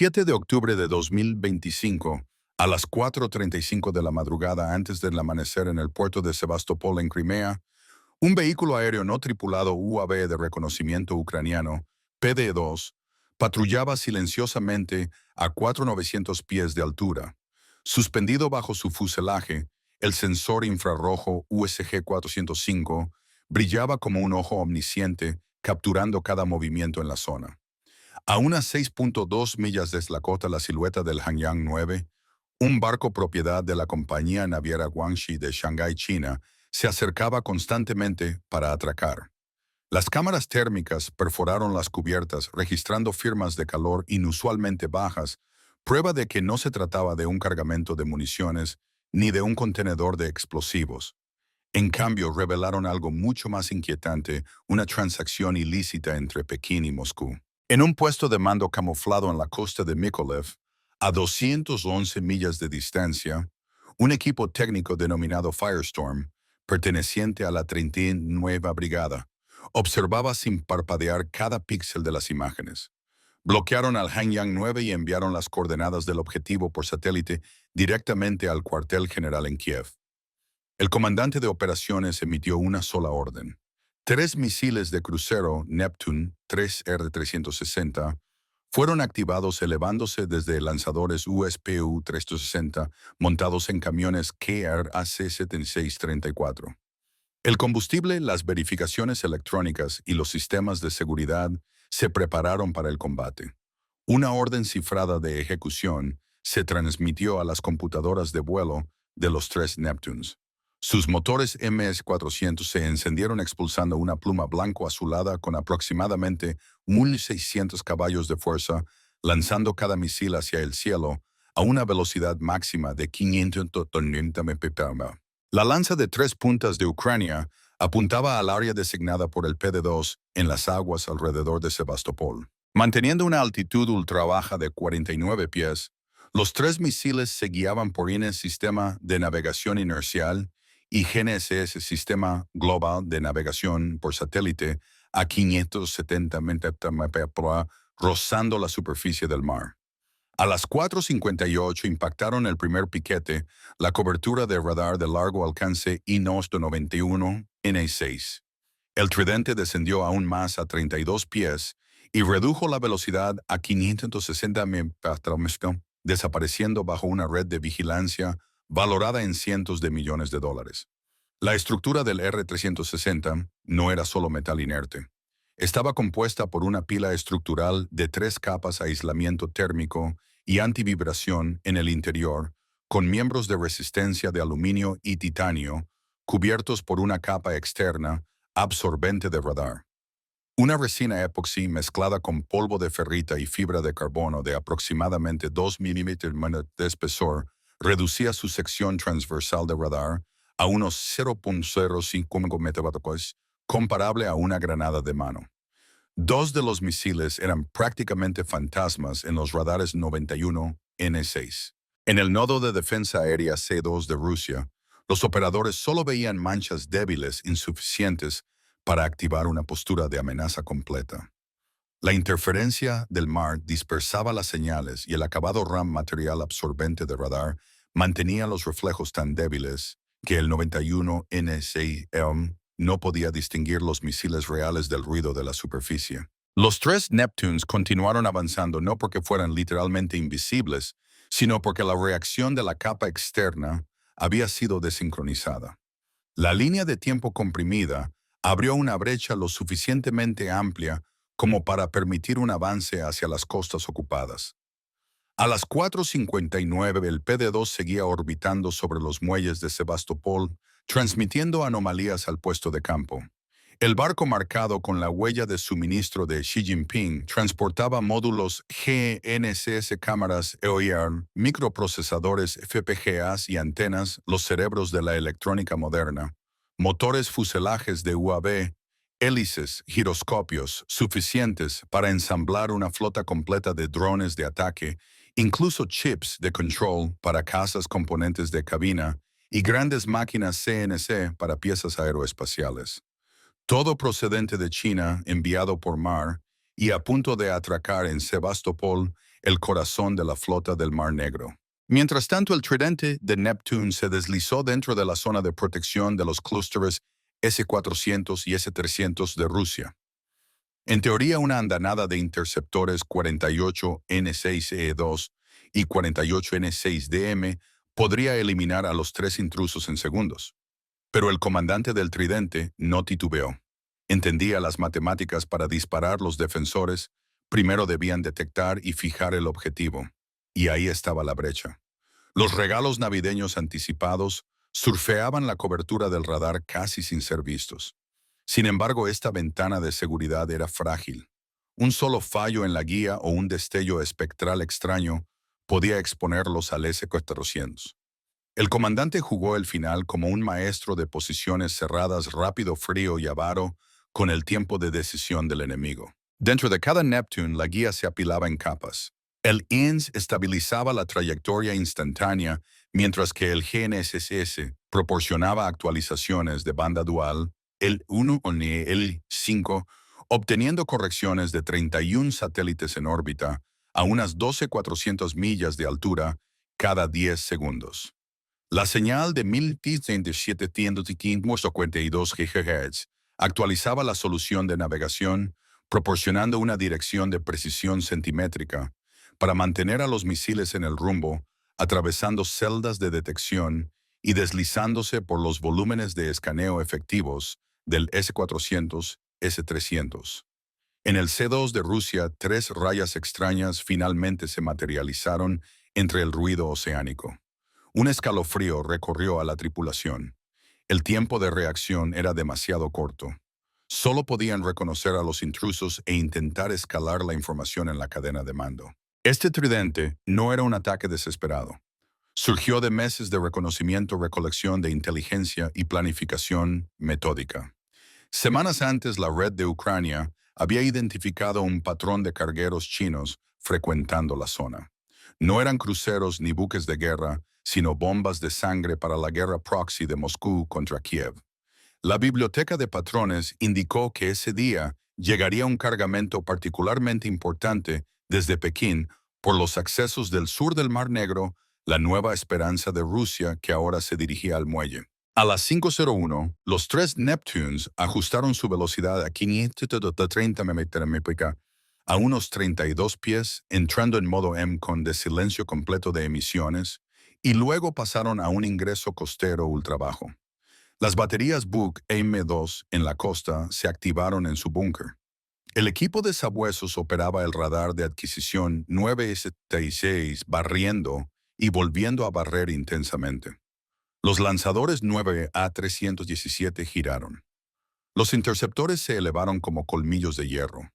7 de octubre de 2025, a las 4:35 de la madrugada antes del amanecer en el puerto de Sebastopol en Crimea, un vehículo aéreo no tripulado UAV de reconocimiento ucraniano, PD-2, patrullaba silenciosamente a 4,900 pies de altura. Suspendido bajo su fuselaje, el sensor infrarrojo USG-405 brillaba como un ojo omnisciente, capturando cada movimiento en la zona. A unas 6.2 millas deslacota la silueta del Hanyang 9, un barco propiedad de la compañía naviera Guangxi de Shanghái, China, se acercaba constantemente para atracar. Las cámaras térmicas perforaron las cubiertas registrando firmas de calor inusualmente bajas, prueba de que no se trataba de un cargamento de municiones ni de un contenedor de explosivos. En cambio, revelaron algo mucho más inquietante, una transacción ilícita entre Pekín y Moscú. En un puesto de mando camuflado en la costa de Mykolaiv, a 211 millas de distancia, un equipo técnico denominado Firestorm, perteneciente a la 39 Brigada, observaba sin parpadear cada píxel de las imágenes. Bloquearon al Hanyang 9 y enviaron las coordenadas del objetivo por satélite directamente al cuartel general en Kiev. El comandante de operaciones emitió una sola orden. 3 misiles de crucero Neptune 3R-360 fueron activados elevándose desde lanzadores USPU-360 montados en camiones KR-AC-7634. El combustible, las verificaciones electrónicas y los sistemas de seguridad se prepararon para el combate. Una orden cifrada de ejecución se transmitió a las computadoras de vuelo de los 3 Neptunes. Sus motores MS-400 se encendieron expulsando una pluma blanco-azulada con aproximadamente 1.600 caballos de fuerza, lanzando cada misil hacia el cielo a una velocidad máxima de 590 mph. La lanza de 3 puntas de Ucrania apuntaba al área designada por el PD-2 en las aguas alrededor de Sebastopol. Manteniendo una altitud ultra baja de 49 pies, los 3 misiles se guiaban por INES Sistema de Navegación Inercial y GNSS Sistema Global de Navegación por Satélite a 570 mph, rozando la superficie del mar. A las 4:58 impactaron el primer piquete, la cobertura de radar de largo alcance INOS 91 N6. El tridente descendió aún más a 32 pies y redujo la velocidad a 560 mph, desapareciendo bajo una red de vigilancia valorada en cientos de millones de dólares. La estructura del R-360 no era solo metal inerte. Estaba compuesta por una pila estructural de 3 capas aislamiento térmico y antivibración en el interior, con miembros de resistencia de aluminio y titanio, cubiertos por una capa externa absorbente de radar. Una resina epoxi mezclada con polvo de ferrita y fibra de carbono de aproximadamente 2 milímetros de espesor reducía su sección transversal de radar a unos 0.05 metros, comparable a una granada de mano. 2 de los misiles eran prácticamente fantasmas en los radares 91 N6. En el nodo de defensa aérea C2 de Rusia, los operadores solo veían manchas débiles insuficientes para activar una postura de amenaza completa. La interferencia del mar dispersaba las señales y el acabado RAM material absorbente de radar mantenía los reflejos tan débiles que el 91 N6 no podía distinguir los misiles reales del ruido de la superficie. Los 3 Neptunes continuaron avanzando no porque fueran literalmente invisibles, sino porque la reacción de la capa externa había sido desincronizada. La línea de tiempo comprimida abrió una brecha lo suficientemente amplia como para permitir un avance hacia las costas ocupadas. A las 4:59 el PD-2 seguía orbitando sobre los muelles de Sebastopol, transmitiendo anomalías al puesto de campo. El barco marcado con la huella de suministro de Xi Jinping transportaba módulos GNSS, cámaras EOIR, microprocesadores FPGAs y antenas, los cerebros de la electrónica moderna, motores fuselajes de UAV, hélices, giroscopios, suficientes para ensamblar una flota completa de drones de ataque, incluso chips de control para casas componentes de cabina y grandes máquinas CNC para piezas aeroespaciales. Todo procedente de China, enviado por mar, y a punto de atracar en Sebastopol, el corazón de la flota del Mar Negro. Mientras tanto, el tridente de Neptune se deslizó dentro de la zona de protección de los clústeres S-400 y S-300 de Rusia. En teoría, una andanada de interceptores 48N6E2 y 48N6DM podría eliminar a los tres intrusos en segundos. Pero el comandante del tridente no titubeó. Entendía las matemáticas para disparar los defensores. Primero debían detectar y fijar el objetivo. Y ahí estaba la brecha. Los regalos navideños anticipados surfeaban la cobertura del radar casi sin ser vistos. Sin embargo, esta ventana de seguridad era frágil. Un solo fallo en la guía o un destello espectral extraño podía exponerlos al S-400. El comandante jugó el final como un maestro de posiciones cerradas rápido, frío y avaro, con el tiempo de decisión del enemigo. Dentro de cada Neptune, la guía se apilaba en capas. El INS estabilizaba la trayectoria instantánea, mientras que el GNSS proporcionaba actualizaciones de banda dual, el 1 o el 5, obteniendo correcciones de 31 satélites en órbita a unas 12.400 millas de altura cada 10 segundos. La señal de 1752 GHz actualizaba la solución de navegación, proporcionando una dirección de precisión centimétrica para mantener a los misiles en el rumbo, atravesando celdas de detección y deslizándose por los volúmenes de escaneo efectivos del S-400, S-300. En el C-2 de Rusia, tres rayas extrañas finalmente se materializaron entre el ruido oceánico. Un escalofrío recorrió a la tripulación. El tiempo de reacción era demasiado corto. Solo podían reconocer a los intrusos e intentar escalar la información en la cadena de mando. Este tridente no era un ataque desesperado. Surgió de meses de reconocimiento, recolección de inteligencia y planificación metódica. Semanas antes, la red de Ucrania había identificado un patrón de cargueros chinos frecuentando la zona. No eran cruceros ni buques de guerra, sino bombas de sangre para la guerra proxy de Moscú contra Kiev. La biblioteca de patrones indicó que ese día llegaría un cargamento particularmente importante desde Pekín por los accesos del sur del Mar Negro, la nueva esperanza de Rusia que ahora se dirigía al muelle. A las 5:01, los tres Neptunes ajustaron su velocidad a 530 mph, a unos 32 pies, entrando en modo MCON de silencio completo de emisiones, y luego pasaron a un ingreso costero ultrabajo. Las baterías Buk M2 en la costa se activaron en su búnker. El equipo de sabuesos operaba el radar de adquisición 976 barriendo y volviendo a barrer intensamente. Los lanzadores 9A317 giraron. Los interceptores se elevaron como colmillos de hierro.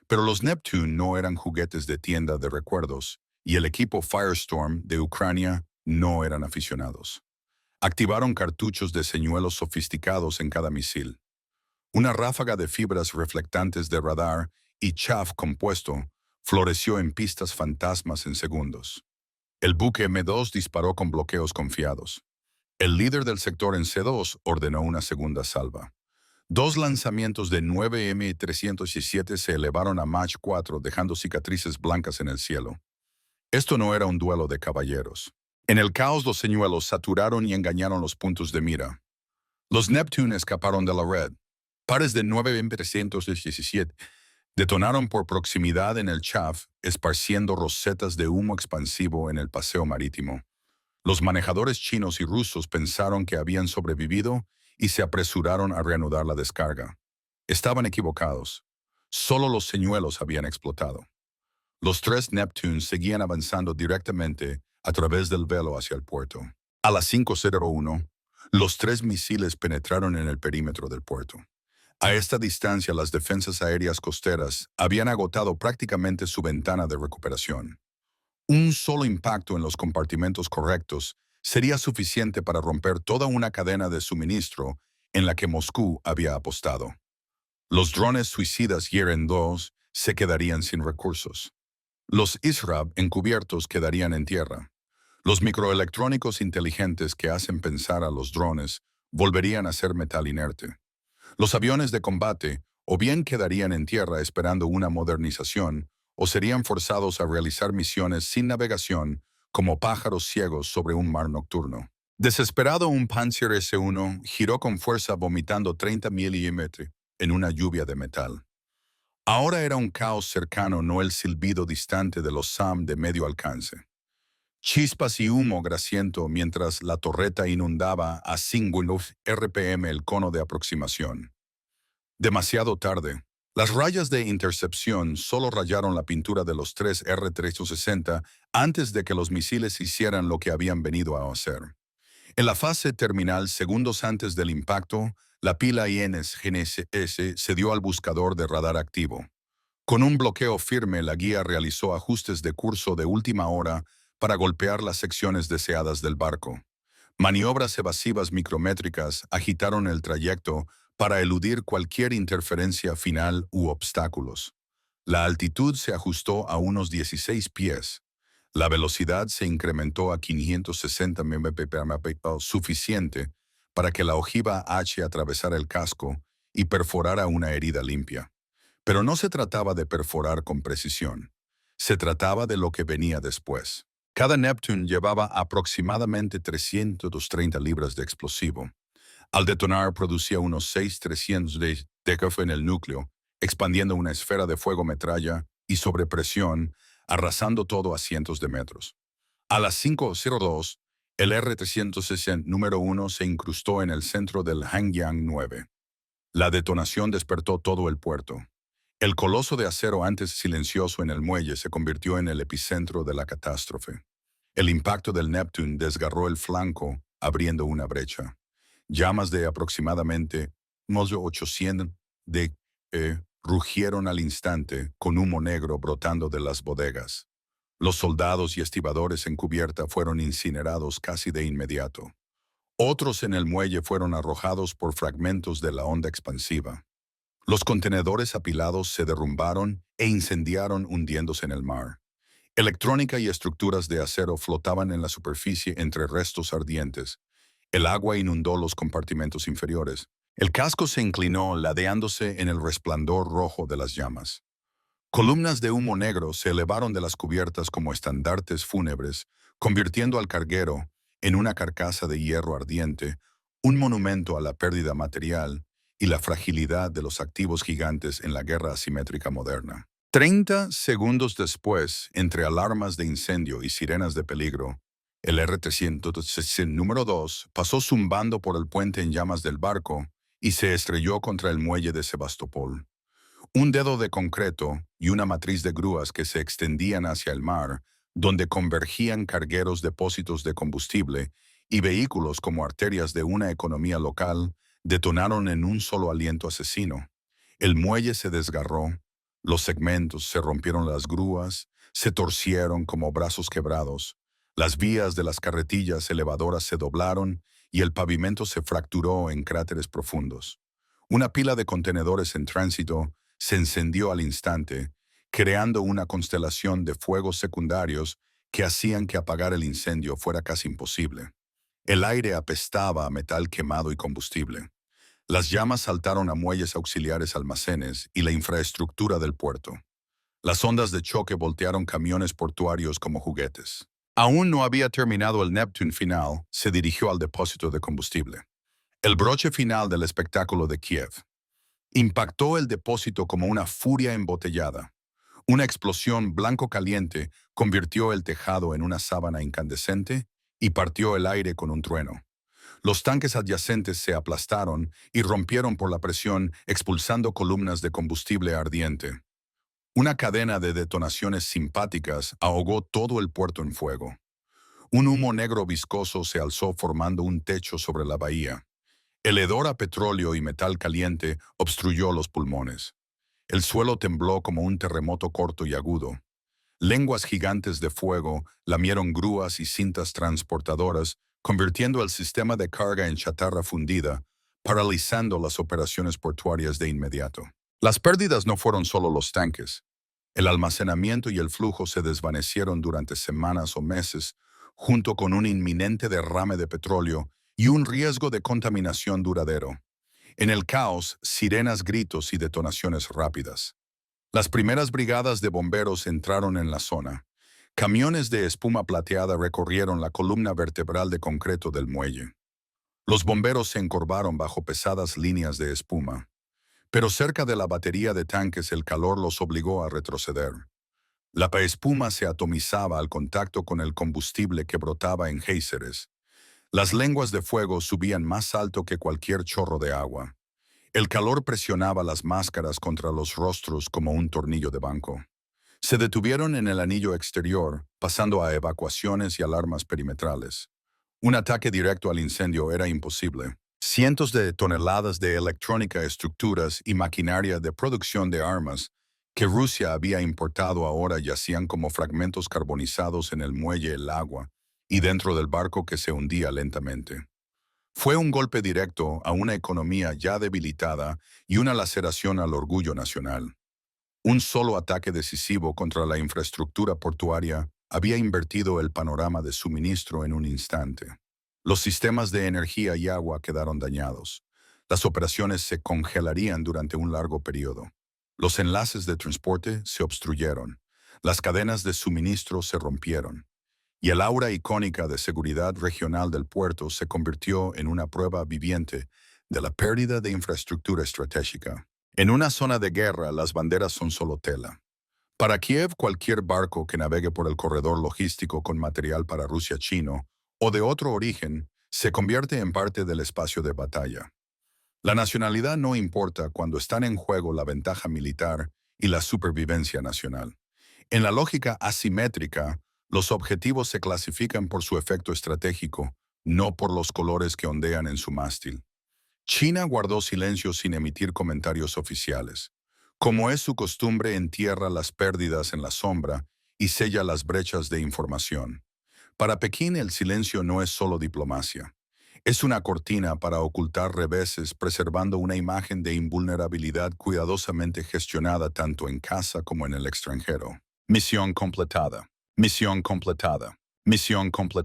Pero los Neptune no eran juguetes de tienda de recuerdos, y el equipo Firestorm de Ucrania no eran aficionados. Activaron cartuchos de señuelos sofisticados en cada misil. Una ráfaga de fibras reflectantes de radar y chaff compuesto floreció en pistas fantasmas en segundos. El buque M2 disparó con bloqueos confiados. El líder del sector en C2 ordenó una segunda salva. Dos lanzamientos de 9M317 se elevaron a Mach 4, dejando cicatrices blancas en el cielo. Esto no era un duelo de caballeros. En el caos, los señuelos saturaron y engañaron los puntos de mira. Los Neptune escaparon de la red. Pares de 9M317 detonaron por proximidad en el chaff, esparciendo rosetas de humo expansivo en el paseo marítimo. Los manejadores chinos y rusos pensaron que habían sobrevivido y se apresuraron a reanudar la descarga. Estaban equivocados. Solo los señuelos habían explotado. Los tres Neptunes seguían avanzando directamente a través del velo hacia el puerto. A las 5:01, los tres misiles penetraron en el perímetro del puerto. A esta distancia, las defensas aéreas costeras habían agotado prácticamente su ventana de recuperación. Un solo impacto en los compartimentos correctos sería suficiente para romper toda una cadena de suministro en la que Moscú había apostado. Los drones suicidas Yeren 2 se quedarían sin recursos. Los ISRAB encubiertos quedarían en tierra. Los microelectrónicos inteligentes que hacen pensar a los drones volverían a ser metal inerte. Los aviones de combate o bien quedarían en tierra esperando una modernización, o serían forzados a realizar misiones sin navegación como pájaros ciegos sobre un mar nocturno. Desesperado, un Panzer S-1 giró con fuerza vomitando 30 milímetros en una lluvia de metal. Ahora era un caos cercano, no el silbido distante de los SAM de medio alcance. Chispas y humo grasiento mientras la torreta inundaba a 5 RPM el cono de aproximación. Demasiado tarde. Las rayas de intercepción solo rayaron la pintura de los tres R-360 antes de que los misiles hicieran lo que habían venido a hacer. En la fase terminal, segundos antes del impacto, la pila INS-GNSS se dio al buscador de radar activo. Con un bloqueo firme, la guía realizó ajustes de curso de última hora para golpear las secciones deseadas del barco. Maniobras evasivas micrométricas agitaron el trayecto para eludir cualquier interferencia final u obstáculos. La altitud se ajustó a unos 16 pies. La velocidad se incrementó a 560 mph, suficiente para que la ojiva H atravesara el casco y perforara una herida limpia. Pero no se trataba de perforar con precisión. Se trataba de lo que venía después. Cada Neptune llevaba aproximadamente 330 libras de explosivo. Al detonar producía unos 6,300 de café en el núcleo, expandiendo una esfera de fuego metralla y sobre presión, arrasando todo a cientos de metros. A las 5:02, el R-360 número 1 se incrustó en el centro del Hangyang 9. La detonación despertó todo el puerto. El coloso de acero antes silencioso en el muelle se convirtió en el epicentro de la catástrofe. El impacto del Neptune desgarró el flanco, abriendo una brecha. Llamas de aproximadamente 800 de rugieron al instante, con humo negro brotando de las bodegas. Los soldados y estibadores en cubierta fueron incinerados casi de inmediato. Otros en el muelle fueron arrojados por fragmentos de la onda expansiva. Los contenedores apilados se derrumbaron e incendiaron hundiéndose en el mar. Electrónica y estructuras de acero flotaban en la superficie entre restos ardientes. El agua inundó los compartimentos inferiores. El casco se inclinó, ladeándose en el resplandor rojo de las llamas. Columnas de humo negro se elevaron de las cubiertas como estandartes fúnebres, convirtiendo al carguero en una carcasa de hierro ardiente, un monumento a la pérdida material y la fragilidad de los activos gigantes en la guerra asimétrica moderna. 30 segundos después, entre alarmas de incendio y sirenas de peligro, el R-360 número 2 pasó zumbando por el puente en llamas del barco y se estrelló contra el muelle de Sebastopol. Un dedo de concreto y una matriz de grúas que se extendían hacia el mar, donde convergían cargueros, depósitos de combustible y vehículos como arterias de una economía local, detonaron en un solo aliento asesino. El muelle se desgarró, los segmentos se rompieron, las grúas se torcieron como brazos quebrados, las vías de las carretillas elevadoras se doblaron y el pavimento se fracturó en cráteres profundos. Una pila de contenedores en tránsito se encendió al instante, creando una constelación de fuegos secundarios que hacían que apagar el incendio fuera casi imposible. El aire apestaba a metal quemado y combustible. Las llamas saltaron a muelles auxiliares, almacenes y la infraestructura del puerto. Las ondas de choque voltearon camiones portuarios como juguetes. Aún no había terminado el Neptune final, se dirigió al depósito de combustible. El broche final del espectáculo de Kiev. Impactó el depósito como una furia embotellada. Una explosión blanco caliente convirtió el tejado en una sábana incandescente y partió el aire con un trueno. Los tanques adyacentes se aplastaron y rompieron por la presión, expulsando columnas de combustible ardiente. Una cadena de detonaciones simpáticas ahogó todo el puerto en fuego. Un humo negro viscoso se alzó formando un techo sobre la bahía. El hedor a petróleo y metal caliente obstruyó los pulmones. El suelo tembló como un terremoto corto y agudo. Lenguas gigantes de fuego lamieron grúas y cintas transportadoras, convirtiendo el sistema de carga en chatarra fundida, paralizando las operaciones portuarias de inmediato. Las pérdidas no fueron solo los tanques. El almacenamiento y el flujo se desvanecieron durante semanas o meses, junto con un inminente derrame de petróleo y un riesgo de contaminación duradero. En el caos, sirenas, gritos y detonaciones rápidas. Las primeras brigadas de bomberos entraron en la zona. Camiones de espuma plateada recorrieron la columna vertebral de concreto del muelle. Los bomberos se encorvaron bajo pesadas líneas de espuma. Pero cerca de la batería de tanques el calor los obligó a retroceder. La espuma se atomizaba al contacto con el combustible que brotaba en géiseres. Las lenguas de fuego subían más alto que cualquier chorro de agua. El calor presionaba las máscaras contra los rostros como un tornillo de banco. Se detuvieron en el anillo exterior, pasando a evacuaciones y alarmas perimetrales. Un ataque directo al incendio era imposible. Cientos de toneladas de electrónica, estructuras y maquinaria de producción de armas que Rusia había importado ahora yacían como fragmentos carbonizados en el muelle, el agua y dentro del barco que se hundía lentamente. Fue un golpe directo a una economía ya debilitada y una laceración al orgullo nacional. Un solo ataque decisivo contra la infraestructura portuaria había invertido el panorama de suministro en un instante. Los sistemas de energía y agua quedaron dañados. Las operaciones se congelarían durante un largo periodo. Los enlaces de transporte se obstruyeron. Las cadenas de suministro se rompieron. Y el aura icónica de seguridad regional del puerto se convirtió en una prueba viviente de la pérdida de infraestructura estratégica. En una zona de guerra, las banderas son solo tela. Para Kiev, cualquier barco que navegue por el corredor logístico con material para Rusia chino o de otro origen se convierte en parte del espacio de batalla. La nacionalidad no importa cuando están en juego la ventaja militar y la supervivencia nacional. En la lógica asimétrica, los objetivos se clasifican por su efecto estratégico, no por los colores que ondean en su mástil. China guardó silencio sin emitir comentarios oficiales. Como es su costumbre, entierra las pérdidas en la sombra y sella las brechas de información. Para Pekín el silencio no es solo diplomacia. Es una cortina para ocultar reveses, preservando una imagen de invulnerabilidad cuidadosamente gestionada tanto en casa como en el extranjero. Misión completada. Misión completada. Misión completada.